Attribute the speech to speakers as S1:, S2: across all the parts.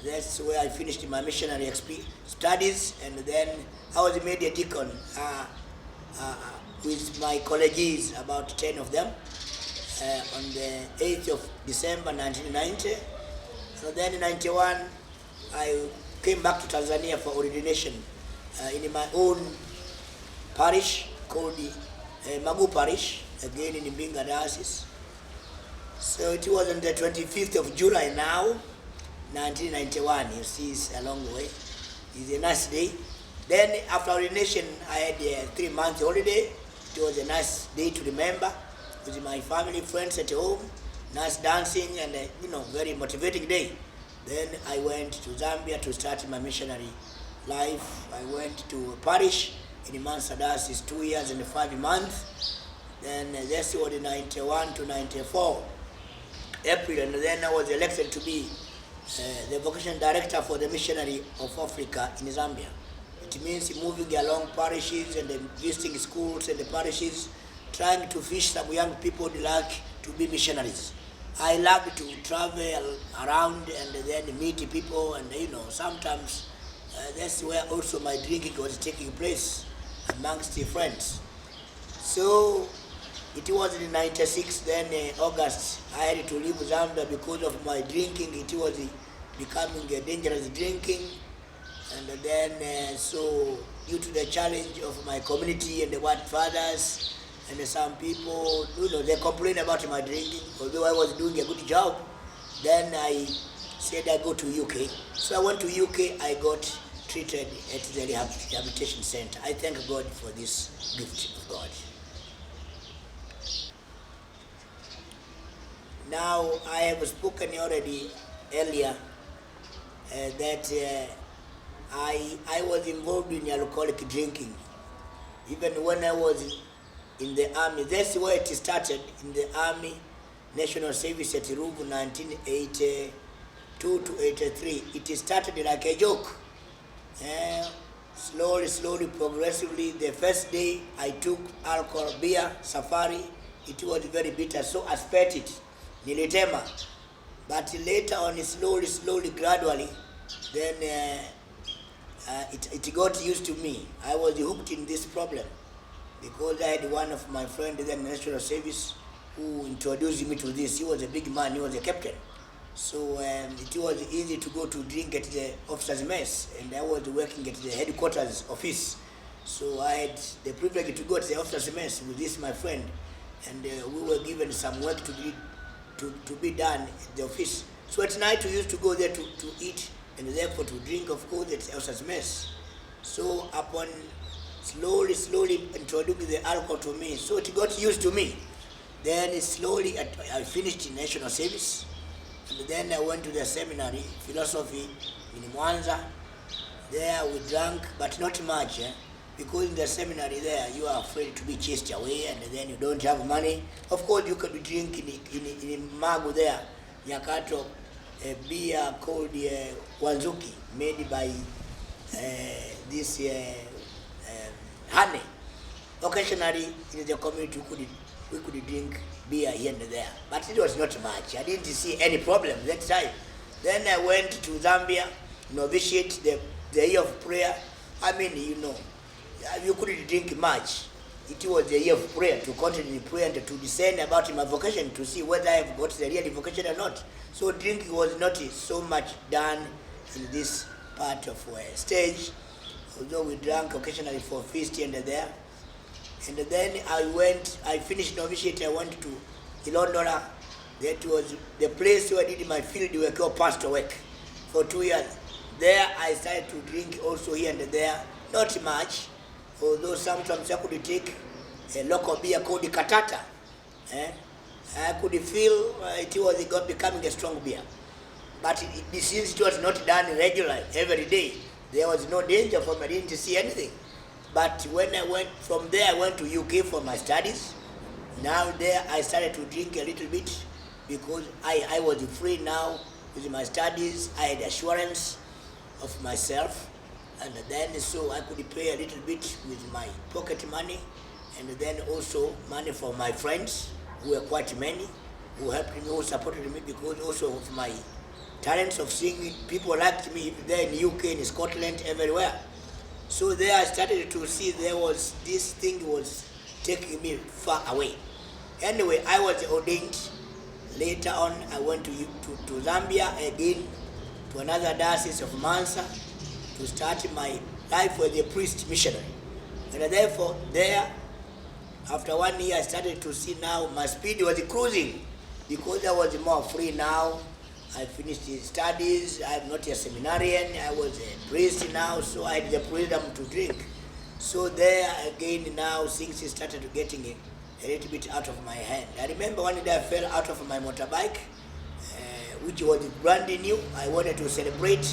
S1: That's where I finished my missionary studies, and then I was made a deacon with my colleagues, about 10 of them, on the 8th of December 1990. So then in 91, I came back to Tanzania for ordination in my own parish called Magu Parish, again in Mbinga Diocese. So it was on the 25th of July now, 1991. You see, it's a long way. It's a nice day. Then after ordination, I had a 3-month holiday. It was a nice day to remember with my family, friends at home, nice dancing, and very motivating day. Then I went to Zambia to start my missionary life. I went to a parish in Mansa Diocese 2 years and 5 months. Then this was 91 to 94, April, and then I was elected to be the vocation director for the Missionary of Africa in Zambia. It means moving along parishes and visiting schools and the parishes, trying to fish some young people who like to be missionaries. I love to travel around and then meet people, and sometimes that's where also my drinking was taking place amongst the friends. So it was in 96, then August, I had to leave Zambia because of my drinking. It was becoming a dangerous drinking. And then, so due to the challenge of my community and the white fathers and some people, they complained about my drinking, although I was doing a good job. Then I said I go to UK. So I went to UK, I got treated at the rehabilitation center. I thank God for this gift of God. Now, I have spoken already earlier that I was involved in alcoholic drinking. Even when I was in the army, that's where it started, in the army, National Service at Ruvu, 1982 to 83. It started like a joke. Slowly, progressively. The first day I took alcohol, beer, safari. It was very bitter, so I spat it. Nilitema. But later on, slowly, gradually, then it got used to me. I was hooked in this problem because I had one of my friends in the National Service who introduced me to this. He was a big man, he was a captain. So it was easy to go to drink at the officer's mess, and I was working at the headquarters office. So I had the privilege to go to the officer's mess with this, my friend, and we were given some work to be done at the office. So at night we used to go there to eat, and therefore to drink, of course, at the officer's mess. So upon slowly introducing the alcohol to me, so it got used to me. Then slowly I finished in National Service, and then I went to the seminary, philosophy, in Mwanza. There we drank, but not much, because in the seminary there you are afraid to be chased away, and then you don't have money. Of course, you could drink in Magu there, Nyakato, a beer called Wanzuki, made by this honey. Occasionally in the community we could drink beer here and there, but it was not much. I didn't see any problem that time. Then I went to Zambia, novitiate, the year of prayer. I mean, you couldn't drink much. It was the year of prayer, to continue prayer and to discern about my vocation, to see whether I have got the real vocation or not. So drinking was not so much done in this part of stage, although we drank occasionally for feast here and there. And then I finished novitiate, I went to Ilondora. That was the place where I did my field work or pastor work for 2 years. There I started to drink also here and there, not much, although sometimes I could take a local beer called Katata. I could feel it was becoming a strong beer. But since it was not done regularly, every day, there was no danger for me, I didn't see anything. But when I went from there, I went to UK for my studies. Now there I started to drink a little bit because I was free now with my studies. I had assurance of myself, and then so I could pay a little bit with my pocket money, and then also money from my friends, who were quite many, who helped me, who supported me because also of my talents of singing. People liked me there in UK, in Scotland, everywhere. So there I started to see there was this thing was taking me far away. Anyway, I was ordained. Later on, I went to Zambia again, to another diocese of Mansa, to start my life as a priest missionary. And therefore, there, after 1 year, I started to see now my speed was cruising, because I was more free now. I finished the studies. I'm not a seminarian. I was a priest now, so I had the freedom to drink. So there again now things started getting a little bit out of my hand. I remember one day I fell out of my motorbike, which was brand new. I wanted to celebrate.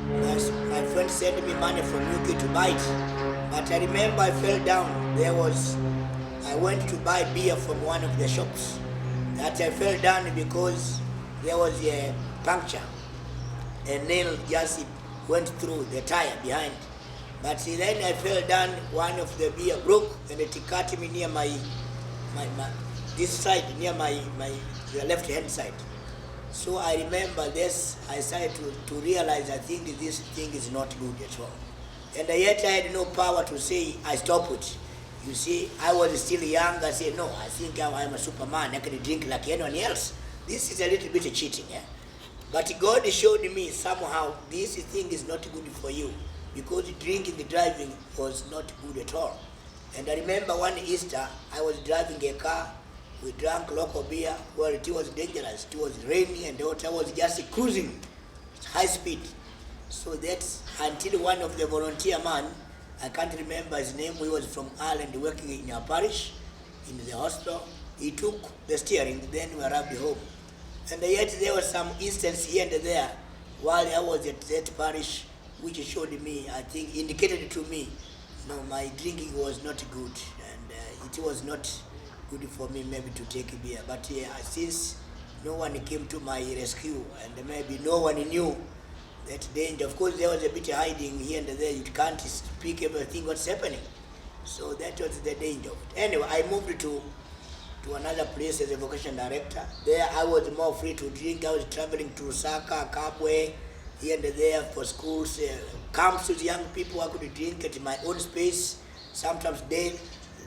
S1: My friend sent me money from UK to buy it. But I remember I fell down. I went to buy beer from one of the shops. That I fell down because there was a puncture. A nail just went through the tire behind. But then I fell down, one of the beer broke, and it cut me near my this side, near the left hand side. So I remember this, I started to realize, I think this thing is not good at all. And yet I had no power to say I stop it. You see, I was still young. I said, no, I think I'm a superman. I can drink like anyone else. This is a little bit of cheating. Yeah? But God showed me somehow this thing is not good for you, because drinking and driving was not good at all. And I remember one Easter, I was driving a car. We drank local beer. Well, it was dangerous. It was rainy, and the water was just cruising high speed. So that's until one of the volunteer man, I can't remember his name, he was from Ireland working in our parish, in the hospital. He took the steering, then we arrived home. And yet there was some instance here and there while I was at that parish, which showed me, I think, indicated to me, no, my drinking was not good, and it was not good for me maybe to take beer. But since no one came to my rescue, and maybe no one knew that danger. Of course, there was a bit of hiding here and there. You can't speak everything what's happening. So that was the danger. Anyway, I moved to another place as a vocation director. There I was more free to drink. I was traveling to Lusaka, Kabwe, here and there for schools, camps with young people. I could drink at my own space, sometimes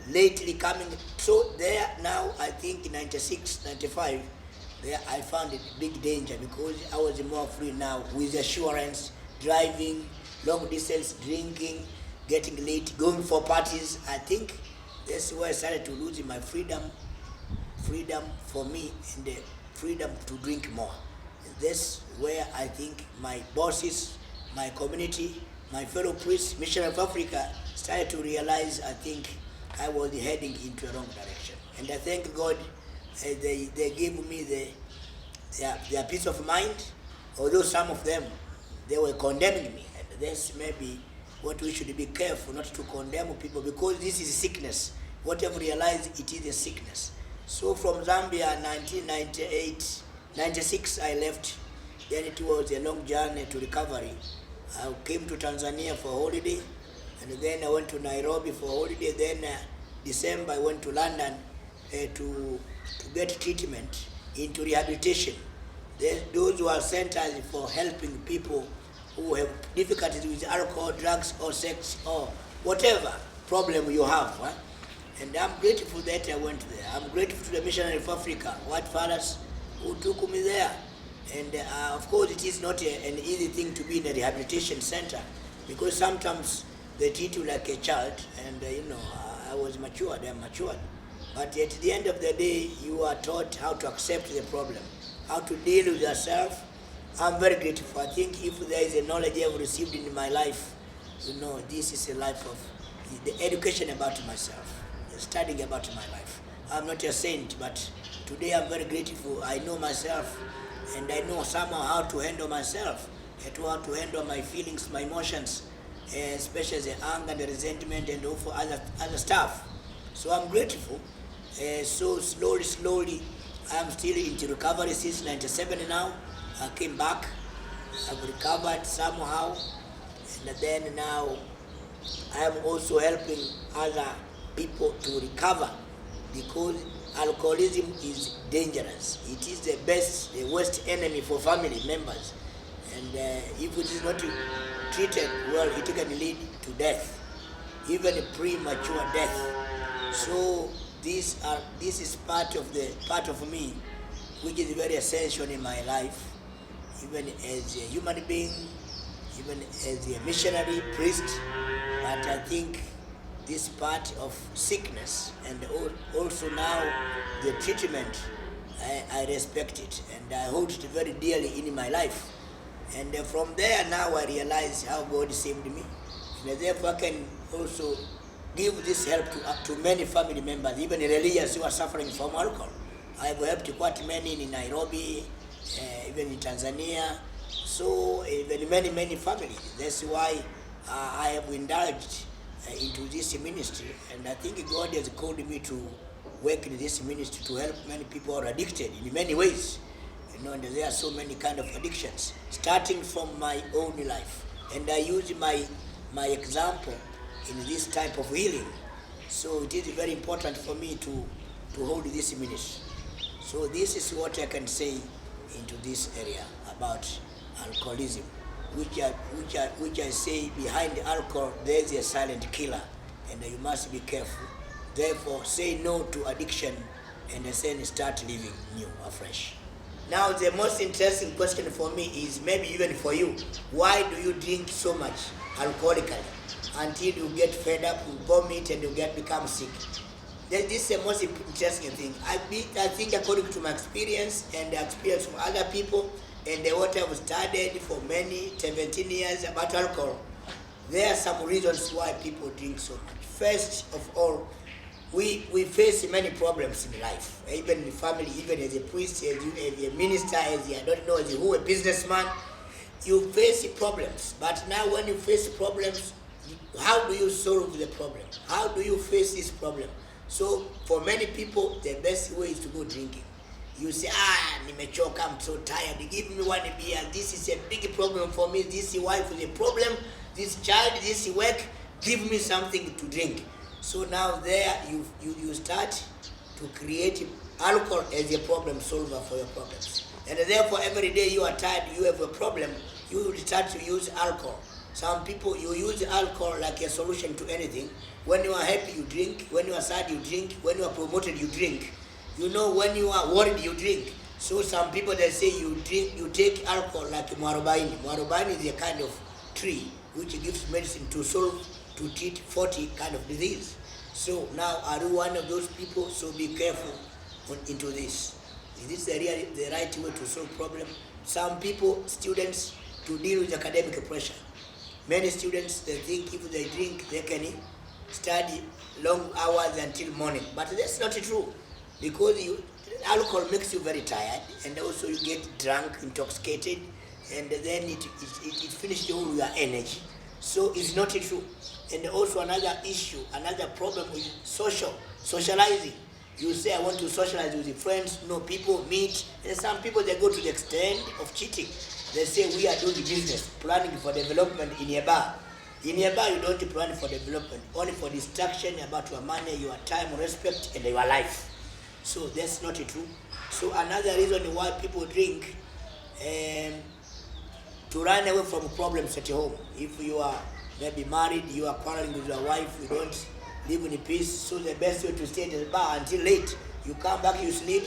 S1: lately coming. So there now, I think in 96, 95, there I found it big danger, because I was more free now, with assurance, driving, long distance, drinking, getting late, going for parties. I think that's where I started to lose my freedom for me, and the freedom to drink more. That's where I think my bosses, my community, my fellow priests, Mission of Africa, started to realize, I think, I was heading into a wrong direction. And I thank God they gave me their peace of mind, although some of them, they were condemning me. And that's maybe what we should be careful not to condemn people, because this is sickness. Whatever realized, it is a sickness. So from Zambia, 1998, 96, I left. Then it was a long journey to recovery. I came to Tanzania for holiday, and then I went to Nairobi for holiday. Then December, I went to London to get treatment into rehabilitation. Those who are centers for helping people who have difficulties with alcohol, drugs, or sex, or whatever problem you have. Huh? And I'm grateful that I went there. I'm grateful to the Missionary of Africa, White Fathers, who took me there. And of course, it is not an easy thing to be in a rehabilitation center, because sometimes they treat you like a child, and I was matured, I'm matured. But at the end of the day, you are taught how to accept the problem, how to deal with yourself. I'm very grateful. I think if there is a knowledge I've received in my life, this is a life of the education about myself, the studying about my life. I'm not a saint, but today I'm very grateful. I know myself, and I know somehow how to handle myself, how to handle my feelings, my emotions, especially the anger, the resentment, and also other stuff. So I'm grateful. So slowly, I'm still into recovery since 97 now. I came back, I've recovered somehow, and then now I am also helping other people to recover, because alcoholism is dangerous. It is the worst enemy for family members. And if it is not treated well, it can lead to death, even a premature death. So this is part of me, which is very essential in my life, even as a human being, even as a missionary priest. But I think this part of sickness and also now the treatment, I respect it and I hold it very dearly in my life. And from there now I realize how God saved me. And therefore I can also give this help to many family members, even religious who are suffering from alcohol. I have helped quite many in Nairobi, even in Tanzania, so even many families. That's why I have indulged into this ministry, and I think God has called me to work in this ministry to help many people who are addicted in many ways. And there are so many kind of addictions, starting from my own life. And I use my example in this type of healing. So it is very important for me to hold this ministry. So this is what I can say into this area about alcoholism, which I say behind alcohol there is a silent killer, and you must be careful. Therefore, say no to addiction and then start living new, afresh. Now, the most interesting question for me is, maybe even for you, why do you drink so much alcoholically until you get fed up, you vomit, and you become sick? This is the most interesting thing. I think according to my experience and the experience of other people, and what I've studied for many 17 years about alcohol, there are some reasons why people drink so much. First of all, we face many problems in life, even in family, even as a priest, as a minister, as a businessman, you face problems. But now when you face problems, how do you solve the problem? How do you face this problem? So for many people, the best way is to go drinking. You say, nimechoka, I'm so tired, give me one beer, this is a big problem for me, this wife is a problem, this child, this work, give me something to drink. So now there you start to create alcohol as a problem solver for your problems. And therefore every day you are tired, you have a problem, you will start to use alcohol. Some people, you use alcohol like a solution to anything. When you are happy, you drink. When you are sad, you drink. When you are promoted, you drink. When you are worried, you drink. So some people, they say you take alcohol like mwarobaini. Mwarobaini is a kind of tree which gives medicine to treat 40 kind of disease. So now, are you one of those people? So be careful into this. Is this the right way to solve problem? Some people, students, to deal with academic pressure. Many students, they think if they drink, they can study long hours until morning. But that's not true, because alcohol makes you very tired, and also you get drunk, intoxicated, and then it finishes all your energy. So it's not true. And also another issue, another problem with socializing. You say, I want to socialize with your friends, people meet. And some people, they go to the extent of cheating. They say, we are doing business, planning for development in a bar. In a bar, you don't plan for development, only for distraction about your money, your time, respect, and your life. So that's not true. So another reason why people drink, to run away from problems at home. If you are maybe married, you are quarreling with your wife, you don't live in peace, so the best way to stay at the bar until late. You come back, you sleep.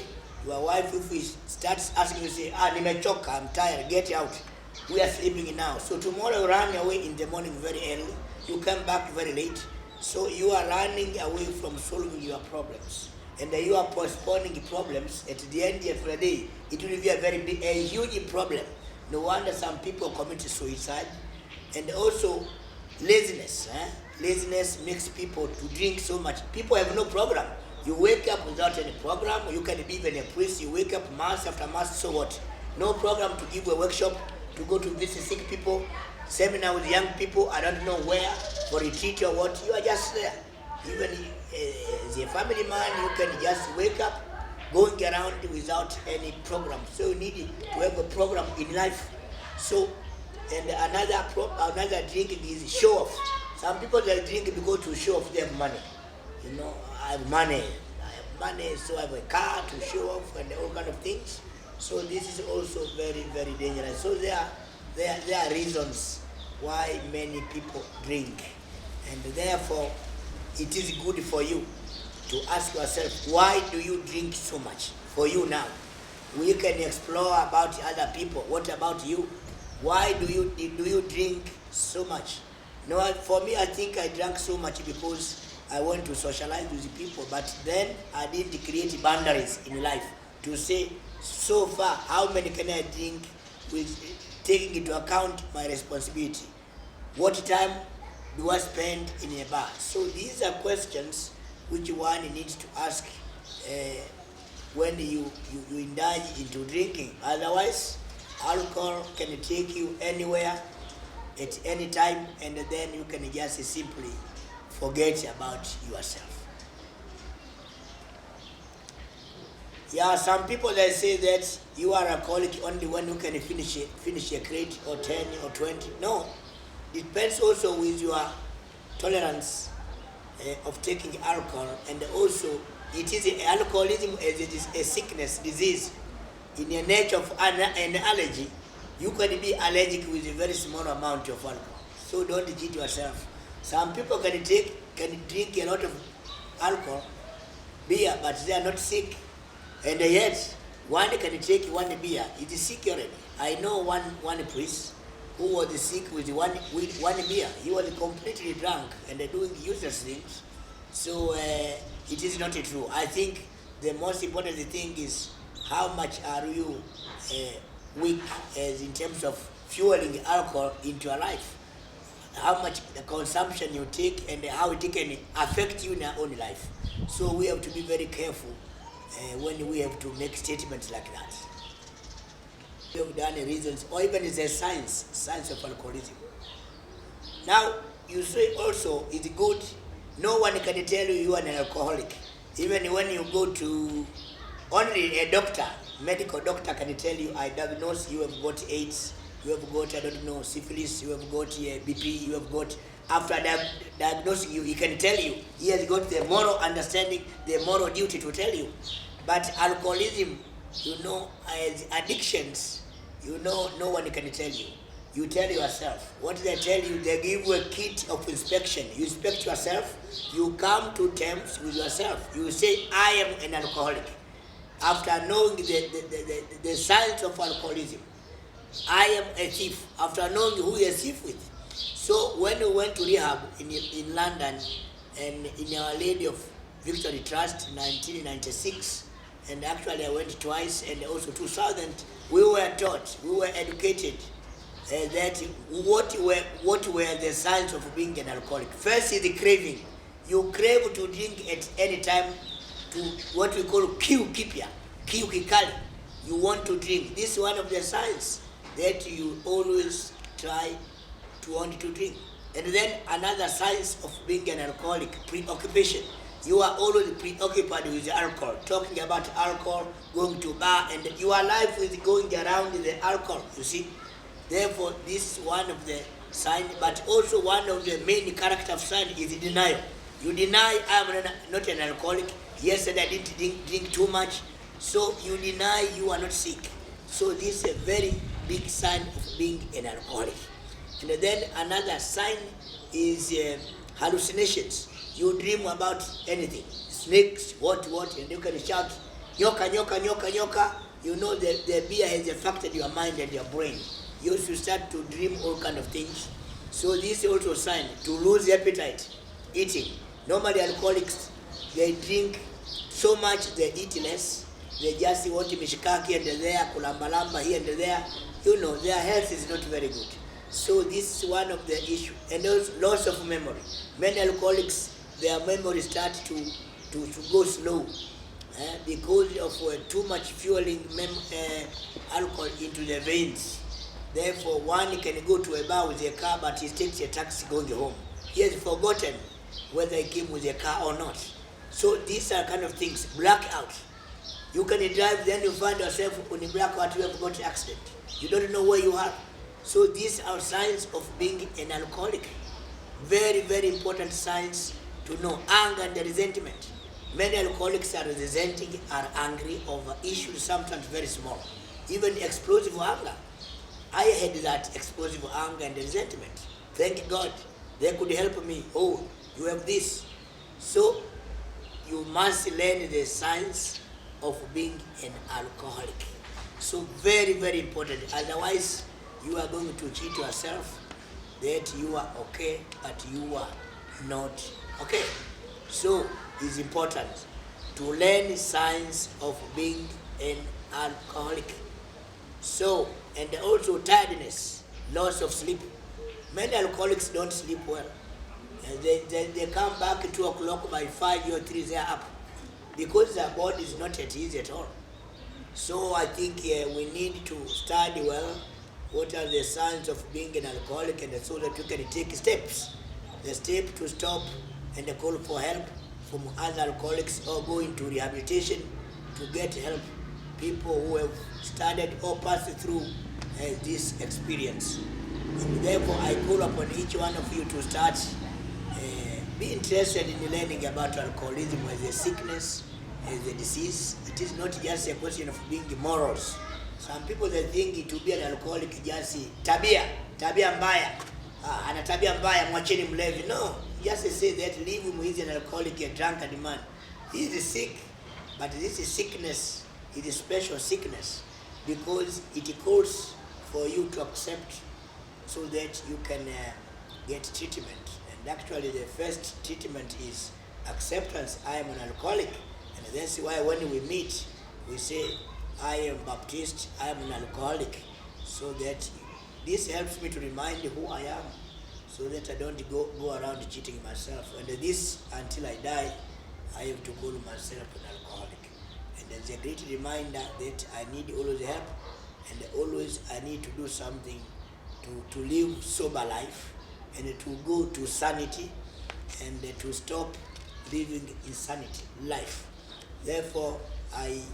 S1: Your wife, if he starts asking you, say, nimechoka, I'm tired, get out. We are sleeping now. So tomorrow you run away in the morning very early. You come back very late. So you are running away from solving your problems. And you are postponing problems. At the end of the day, it will be a huge problem. No wonder some people commit suicide. And also laziness. Laziness makes people to drink so much. People have no program. You wake up without any program. You can be even a priest. You wake up mass after mass, so what? No program to give a workshop, to go to visit sick people, seminar with young people, I don't know where, for retreat or what. You are just there. Even as a family man, you can just wake up, going around without any program. So you need to have a program in life. So, and another drinking is show off. Some people, they drink because to show off they have money. I have money, so I have a car to show off and all kind of things. So this is also very, very dangerous. So there there are reasons why many people drink, and therefore it is good for you to ask yourself, why do you drink so much? For you now, we can explore about other people. What about you? Why do you drink so much? No, for me, I think I drank so much because I want to socialize with people, but then I didn't create boundaries in life to say, so far, how many can I drink with taking into account my responsibility? What time do I spend in a bar? So these are questions which one needs to ask when you indulge into drinking. Otherwise, alcohol can take you anywhere at any time, and then you can just simply forget about yourself. Yeah, some people they say that you are alcoholic only when you can finish a crate or 10 or 20. No, it depends also with your tolerance of taking alcohol, and also it is alcoholism as it is a sickness, disease. In the nature of an allergy, you can be allergic with a very small amount of alcohol. So don't cheat yourself. Some people can drink a lot of alcohol, beer, but they are not sick. And yet, one can take one beer, it is sick already. I know one priest who was sick with one beer. He was completely drunk and doing useless things. So it is not true. I think the most important thing is how much are you weak as in terms of fueling alcohol into your life. How much the consumption you take and how it can affect you in your own life. So we have to be very careful when we have to make statements like that. We have done reasons, or even it's a science of alcoholism. Now, you say also it's good, no one can tell you are an alcoholic. Even when you go to only a doctor, medical doctor can tell you, I diagnose you have got AIDS, you have got, I don't know, syphilis, you have got BP, you have got, after diagnosing you, he can tell you. He has got the moral understanding, the moral duty to tell you. But alcoholism, as addictions, no one can tell you. You tell yourself. What they tell you, they give you a kit of inspection. You inspect yourself, you come to terms with yourself. You say, I am an alcoholic. After knowing the signs of alcoholism, I am a thief. After knowing who you are a thief with. So when we went to rehab in London, and in Our Lady of Victory Trust, 1996, and actually I went twice, and also 2000, we were taught, we were educated that what were the signs of being an alcoholic. First is the craving. You crave to drink at any time, to what we call kiu kikali. You want to drink. This is one of the signs that you always try to want to drink. And then another signs of being an alcoholic, preoccupation. You are always preoccupied with alcohol, talking about alcohol, going to bar, and your life is going around the alcohol, you see. Therefore, this is one of the signs, but also one of the main character of sign is denial. You deny, I am not an alcoholic. Yesterday I didn't drink too much. So you deny you are not sick. So this is a very big sign of being an alcoholic. And then another sign is hallucinations. You dream about anything, snakes, what, and you can shout, nyoka, nyoka, nyoka, nyoka. You know that the beer has affected your mind and your brain. You should start to dream all kind of things. So this is also a sign to lose appetite, eating. Normally alcoholics, they drink so much, they eat less. They just want mishikaki and there, kulambalamba here and there. Their health is not very good. So this is one of the issues. And also loss of memory. Many alcoholics, their memory starts to go slow because of too much fueling alcohol into the veins. Therefore, one can go to a bar with a car, but he takes a taxi going home. He has forgotten whether he came with a car or not. So these are kind of things. Blackout. You can drive, then you find yourself on a blackout, you have got an accident. You don't know where you are. So these are signs of being an alcoholic. Very, very important signs to know. Anger and resentment. Many alcoholics are resenting, are angry over issues sometimes very small. Even explosive anger. I had that explosive anger and resentment. Thank God, they could help me. Oh, you have this. So you must learn the science of being an alcoholic. So very, very important. Otherwise, you are going to cheat yourself that you are okay, but you are not okay. So it's important to learn science of being an alcoholic. So, and also tiredness, loss of sleep. Many alcoholics don't sleep well. They come back at 2 o'clock, by 5 or 3 they are up because their body is not at ease at all. So I think we need to study well what are the signs of being an alcoholic, and so that you can take steps. The step to stop and call for help from other alcoholics or go into rehabilitation to get help. People who have studied or passed through this experience. And therefore I call upon each one of you to start be interested in learning about alcoholism as a sickness, as a disease. It is not just a question of being morals. Some people they think to be an alcoholic just tabia mbaya. Ana tabia mbaya, mwacheni mlevi. No, just say that leave him, he's an alcoholic, a drunkard man. He is sick, but this is sickness is a special sickness because it calls for you to accept so that you can get treatment. And actually the first treatment is acceptance. I am an alcoholic, and that's why when we meet we say I am Baptiste, I am an alcoholic, so that this helps me to remind who I am, so that I don't go around cheating myself. And this, until I die, I have to call myself an alcoholic. And there's a great reminder that I need always help, and always I need to do something to live sober life, and to go to sanity, and to stop living insanity life. Therefore,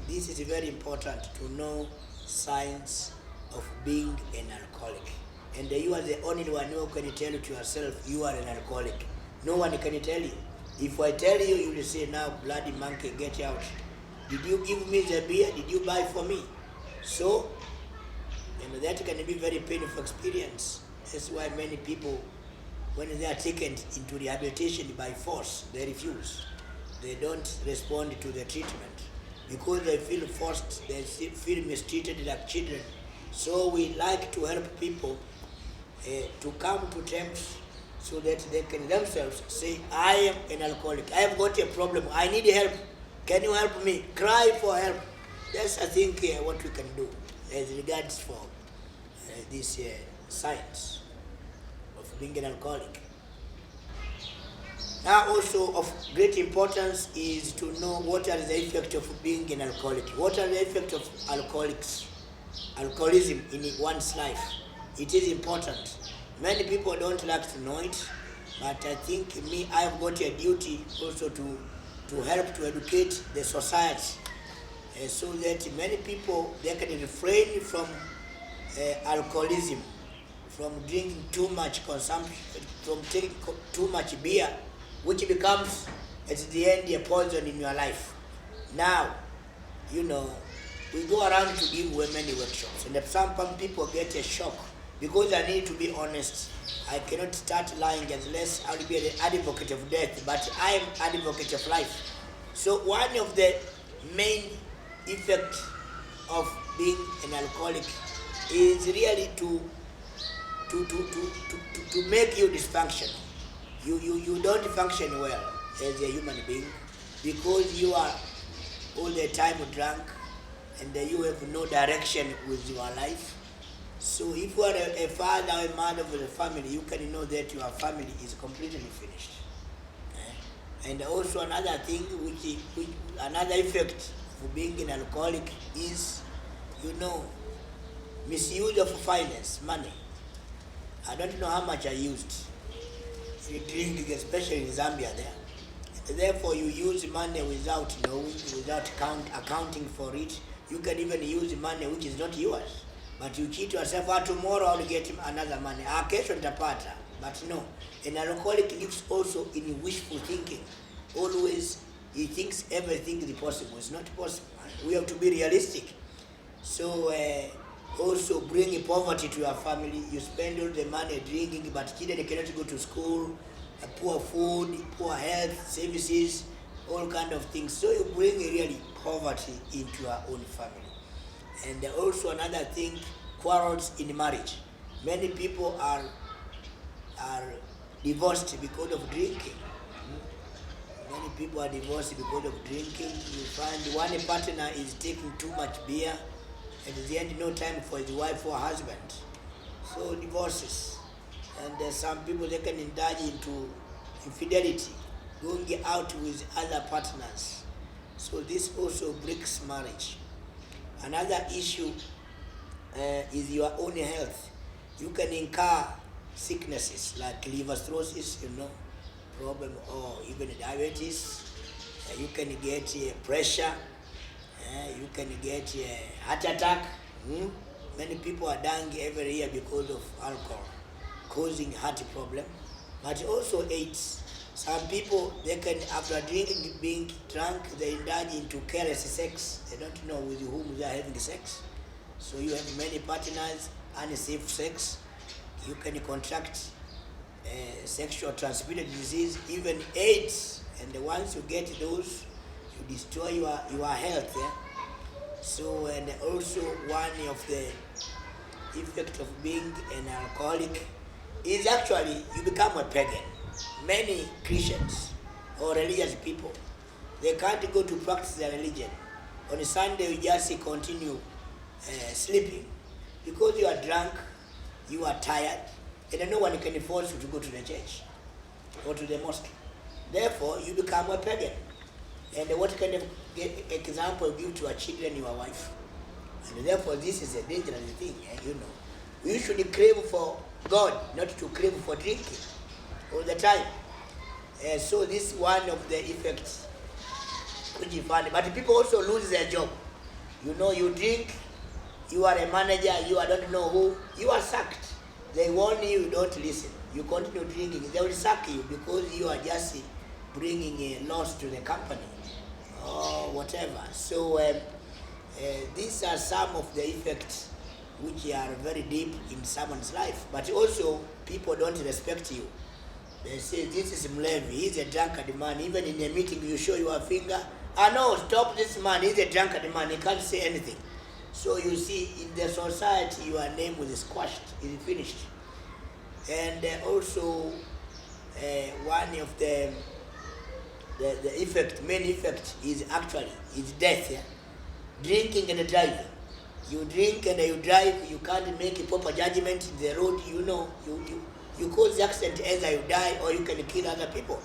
S1: this is very important to know science of being an alcoholic. And you are the only one who can tell to yourself you are an alcoholic. No one can tell you. If I tell you, you will say, now bloody monkey, get out. Did you give me the beer? Did you buy for me? So, and that can be very painful experience. That's why many people, when they are taken into rehabilitation by force, they refuse. They don't respond to the treatment because they feel forced, they feel mistreated like children. So we like to help people to come to terms so that they can themselves say, I am an alcoholic, I have got a problem, I need help, can you help me? Cry for help. That's, I think, what we can do as regards for this science of being an alcoholic. Now also of great importance is to know what are the effects of being an alcoholic. What are the effects of alcoholism in one's life? It is important. Many people don't like to know it, but I think I have got a duty also to help to educate the society so that many people they can refrain from alcoholism, from drinking too much consumption, from taking too much beer, which becomes at the end a poison in your life. Now, we go around to give women workshops, and some people get a shock because I need to be honest. I cannot start lying unless I will be an advocate of death, but I am advocate of life. So one of the main effects of being an alcoholic is really to make you dysfunctional. You don't function well as a human being because you are all the time drunk and you have no direction with your life. So if you are a father or a mother of a family, you can know that your family is completely finished. And also another thing, which another effect of being an alcoholic is, misuse of finance, money. I don't know how much I used. Drinking, especially in Zambia there. And therefore you use money without knowing, without accounting for it. You can even use money which is not yours. But you cheat yourself, tomorrow I'll get another money. Kesho nitapata. But no. An alcoholic lives also in wishful thinking. Always he thinks everything is possible. It's not possible. We have to be realistic. So also bring poverty to your family. You spend all the money drinking, but children cannot go to school, poor food, poor health services, all kind of things. So you bring really poverty into your own family. And also another thing, quarrels in marriage. Many people are divorced because of drinking. Many people are divorced because of drinking. You find one partner is taking too much beer, and at the end no time for his wife or husband. So divorces. And some people, they can indulge into infidelity, going out with other partners. So this also breaks marriage. Another issue is your own health. You can incur sicknesses like liver cirrhosis, problem, or even diabetes. You can get pressure. You can get heart attack. Many people are dying every year because of alcohol, causing heart problem, but also AIDS. Some people, they can, after drinking, being drunk, they indulge into careless sex. They don't know with whom they are having sex. So you have many partners, unsafe sex. You can contract sexual transmitted disease, even AIDS. And once you get those, you destroy your health. Yeah? So, and also one of the effects of being an alcoholic is actually you become a pagan. Many Christians or religious people, they can't go to practice their religion. On a Sunday, you just continue sleeping because you are drunk, you are tired, and no one can force you to go to the church or to the mosque. Therefore, you become a pagan. And what kind of example you give to your children, your wife? And therefore, this is a dangerous thing, We should crave for God, not to crave for drinking all the time. So this is one of the effects which is funny. But people also lose their job. You drink, you are a manager, you are don't know who, you are sacked. They warn you, you don't listen. You continue drinking, they will sack you because you are just bringing a loss to the company or whatever. So these are some of the effects which are very deep in someone's life. But also, people don't respect you. They say, this is Mlevi, he's a drunkard man. Even in a meeting, you show your finger. No, stop this man, he's a drunkard man, he can't say anything. So you see, in the society, your name was squashed, is finished. And also, one of the main effect is actually death. Yeah? Drinking and driving. You drink and you drive, you can't make a proper judgment in the road, you cause the accident, either you die or you can kill other people.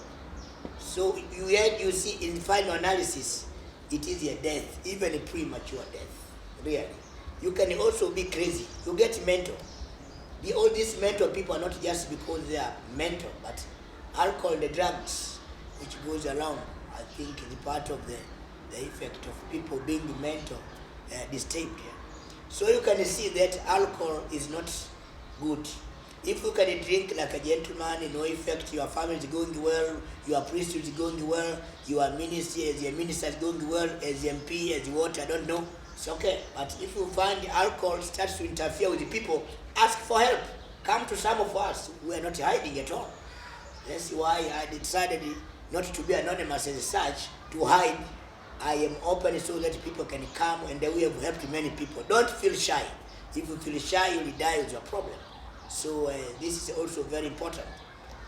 S1: So you see in final analysis, it is a death, even a premature death, really. You can also be crazy, you get mental. All these mental people are not just because they are mental, but alcohol, the drugs, which goes along, I think is part of the effect of people being mental disturbed. So you can see that alcohol is not good. If you can drink like a gentleman, no effect, your family is going well, your priesthood is going well, your ministry as a minister is going well, as MP, as what, I don't know, it's okay. But if you find alcohol starts to interfere with the people, ask for help. Come to some of us. We are not hiding at all. That's why I decided not to be anonymous as such, to hide. I am open so that people can come, and we have helped many people. Don't feel shy. If you feel shy, you will die with your problem. So this is also very important.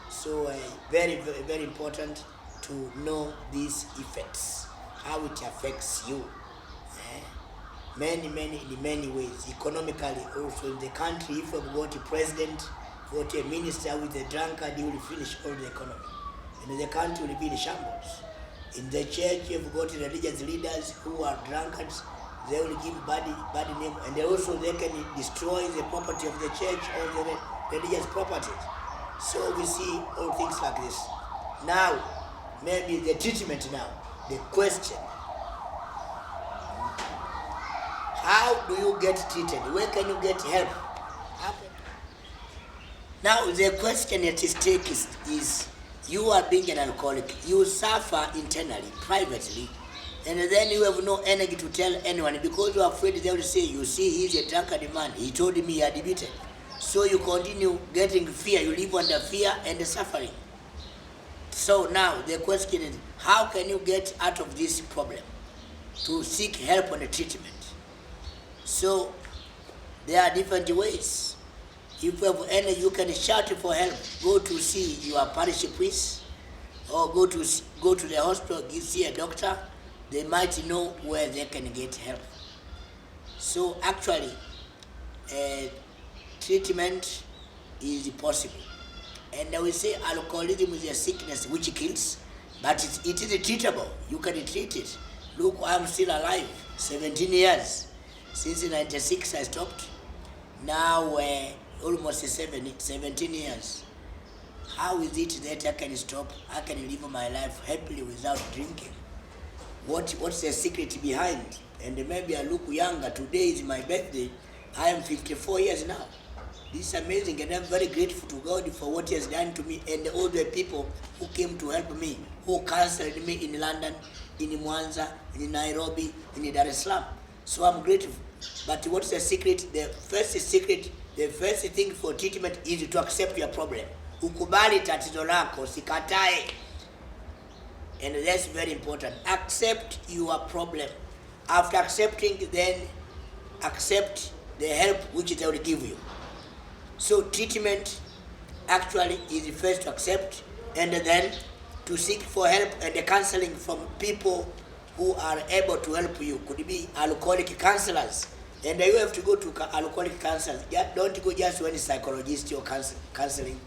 S1: So very, very, very important to know these effects, how it affects you. In many ways. Economically also in the country, if you've got a president, got a minister who is a drunkard, he will finish all the economy. And the country will be in shambles. In the church, you've got religious leaders who are drunkards, they will give bad name, and also they can destroy the property of the church or the religious properties. So we see all things like this. Now, maybe the treatment now, the question. How do you get treated? Where can you get help? Now, the question at stake is you are being an alcoholic. You suffer internally, privately, And then you have no energy to tell anyone because you are afraid they will say, you see, he's a drunkard man. He told me he admitted. So you continue getting fear. You live under fear and suffering. So now the question is, how can you get out of this problem? To seek help and treatment. So there are different ways. If you have energy, you can shout for help. Go to see your parish priest, or go to the hospital, see a doctor. They might know where they can get help. So actually, treatment is possible. And I will say alcoholism is a sickness which kills, but it is treatable. You can treat it. Look, I'm still alive, 17 years. Since 96 I stopped. Now almost 17 years. How is it that I can stop? I can live my life happily without drinking? What's the secret behind? And maybe I look younger. Today is my birthday. I am 54 years now. This is amazing, and I'm very grateful to God for what He has done to me and all the people who came to help me, who counseled me in London, in Mwanza, in Nairobi, in Dar es Salaam. So I'm grateful. But what's the secret? The first thing for treatment is to accept your problem. Ukubali tatizo lako, sikatae. And that's very important. Accept your problem. After accepting, then accept the help which they will give you. So treatment actually is first to accept, and then to seek for help and the counseling from people who are able to help you. Could be alcoholic counselors, and you have to go to alcoholic counselors. Don't go just to any psychologist or counseling.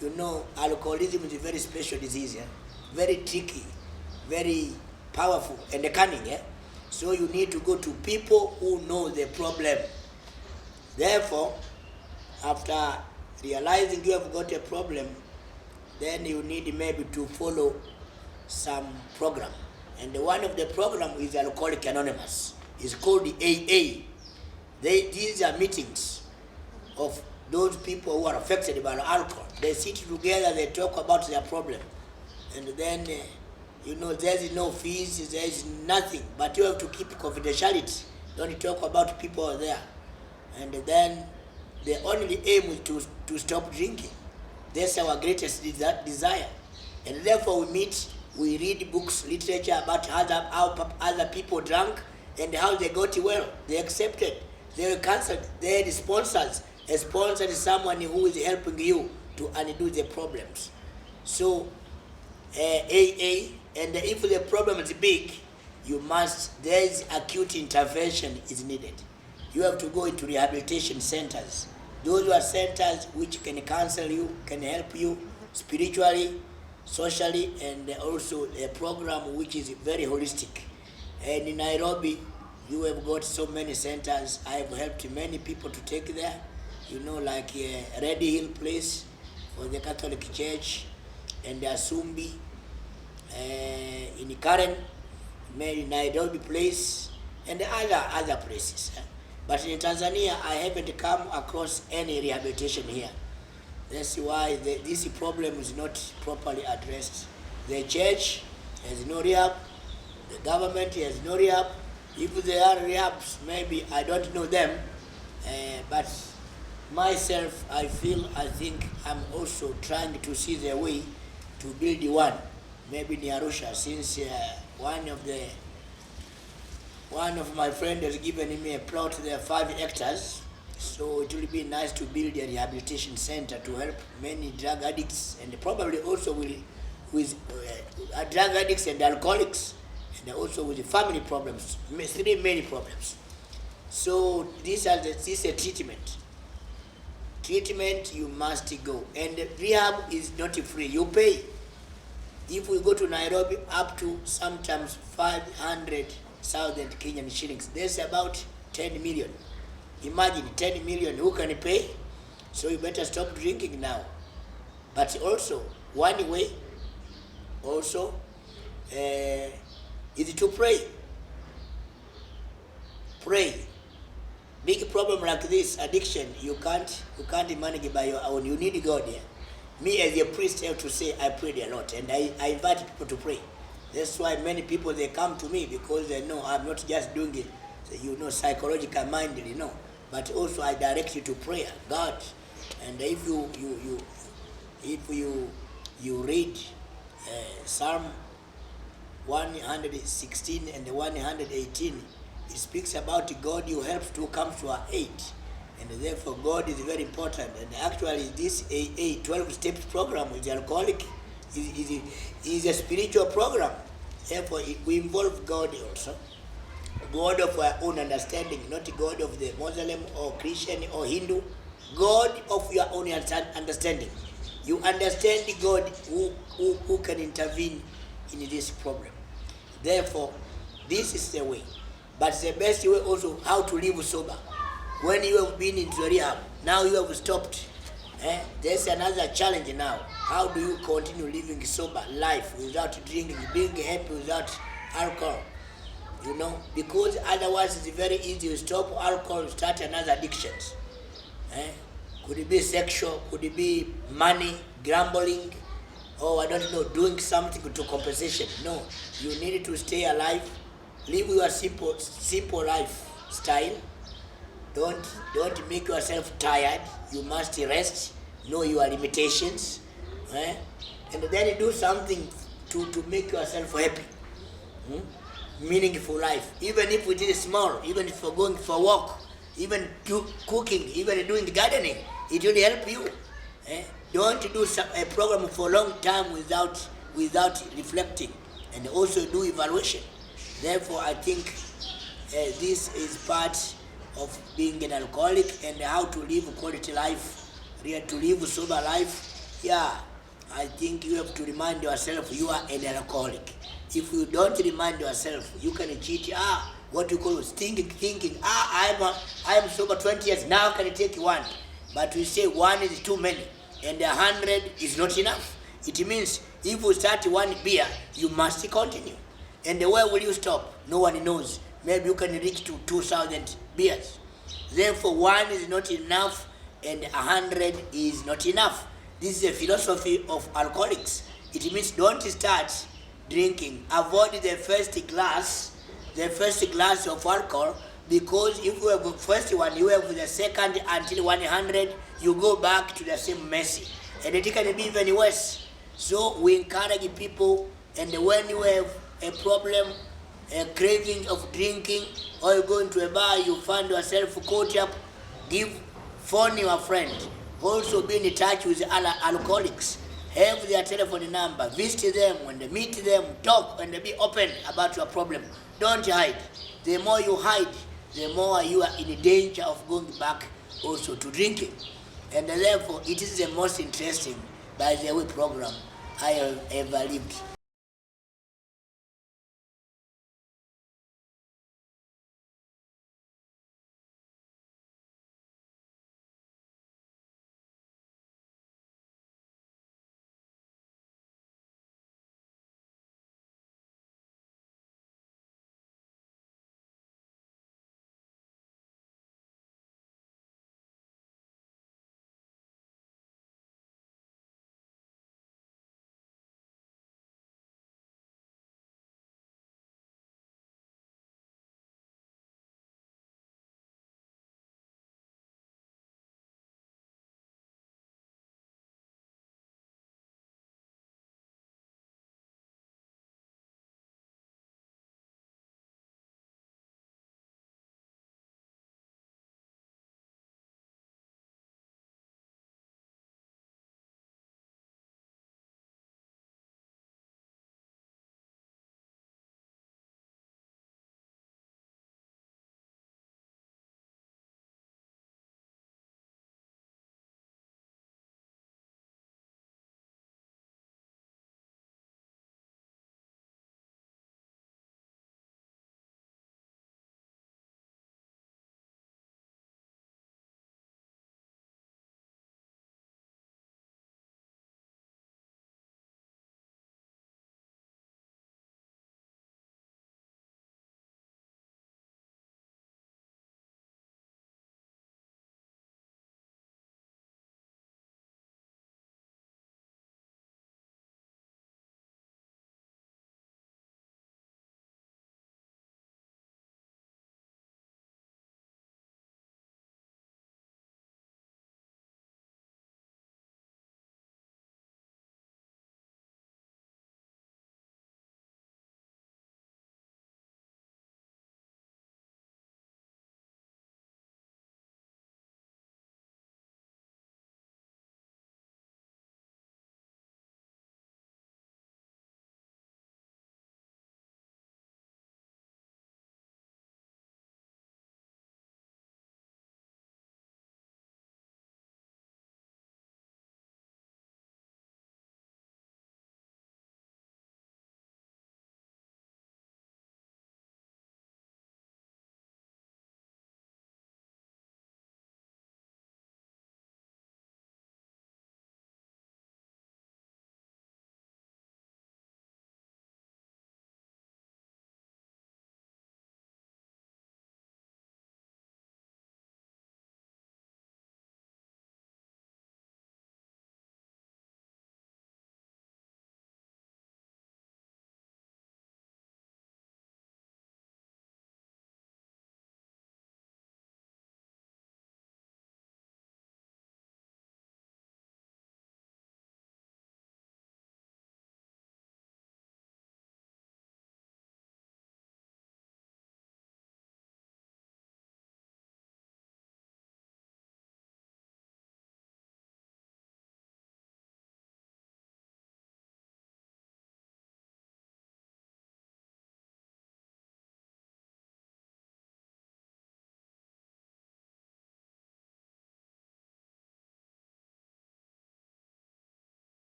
S1: You know, alcoholism is a very special disease, yeah? Very tricky, very powerful and cunning. Yeah? So you need to go to people who know the problem. Therefore, after realizing you have got a problem, then you need maybe to follow some program. And one of the program is Alcoholics Anonymous. It's called the AA. These are meetings of those people who are affected by alcohol. They sit together, they talk about their problem. And then, there's no fees, there's nothing. But you have to keep confidentiality. Don't talk about people there. And then the only aim is to stop drinking. That's our greatest desire. And therefore we meet, we read books, literature about how other people drank and how they got well. They accepted, they were cancelled, they had sponsors. A sponsor is someone who is helping you to undo the problems. So AA, and if the problem is big, there's acute intervention is needed. You have to go into rehabilitation centers. Those are centers which can counsel you, can help you spiritually, socially, and also a program which is very holistic. And in Nairobi, you have got so many centers. I have helped many people to take there. Like Ready Hill Place for the Catholic Church, and Asumbi, in Karen, Nairobi Place, and other places. But in Tanzania, I haven't come across any rehabilitation here. That's why this problem is not properly addressed. The church has no rehab, the government has no rehab. If there are rehabs, maybe I don't know them, but myself, I think I'm also trying to see the way to build one, maybe in Arusha, since one of my friends has given me a plot there, 5 hectares. So it will be nice to build a rehabilitation center to help many drug addicts, and probably also with drug addicts and alcoholics, and also with the family problems, 3 main problems. So this is a treatment. Treatment, you must go, and rehab is not free. You pay. If we go to Nairobi, up to sometimes 500,000 Kenyan shillings. There's about 10 million. Imagine 10 million, who can pay? So you better stop drinking now. But also, one way also is to pray. Pray. Big problem like this, addiction, you can't manage by your own. You need God here. Me as a priest have to say I prayed a lot, and I invite people to pray. That's why many people, they come to me because they know I'm not just doing it, psychological minded, but also I direct you to prayer, God. And if you read Psalm 116 and 118, it speaks about God who helps to come to our aid. And therefore God is very important. And actually this AA 12 steps program with the alcoholic is a spiritual program. Therefore we involve God also. God of our own understanding, not God of the Muslim or Christian or Hindu. God of your own understanding. You understand God who can intervene in this problem. Therefore, this is the way. But the best way also how to live sober. When you have been into rehab, now you have stopped. There's another challenge now. How do you continue living sober life without drinking, being happy without alcohol? Because otherwise it's very easy to stop alcohol, start another addictions. Could it be sexual? Could it be money, gambling, or I don't know, doing something to compensation? No, you need to stay alive, live your simple lifestyle. Don't make yourself tired. You must rest, know your limitations, and then do something to make yourself happy. Meaningful life, even if it is small, even if you're going for a walk, even cooking, even doing gardening, it will help you. Don't do a program for a long time without reflecting, and also do evaluation. Therefore, I think this is part of being an alcoholic and how to live a quality life, to live a sober life. Yeah, I think you have to remind yourself you are an alcoholic. If you don't remind yourself, you can cheat. What you call thinking. I am sober 20 years, now can I take one? But we say one is too many, and 100 is not enough. It means if you start one beer, you must continue. And where will you stop? No one knows. Maybe you can reach to 2,000 beers. Therefore, one is not enough, and 100 is not enough. This is a philosophy of alcoholics. It means don't start drinking. Avoid the first glass of alcohol, because if you have the first one, you have the second until 100, you go back to the same mess, and it can be even worse. So we encourage people, and when you have a problem, a craving of drinking, or you go into a bar, you find yourself caught up, phone your friend. Also be in touch with alcoholics. Have their telephone number, visit them, when they meet them, talk, and be open about your problem. Don't hide. The more you hide, the more you are in danger of going back also to drinking. And therefore, it is the most interesting, by the way, program I have ever lived.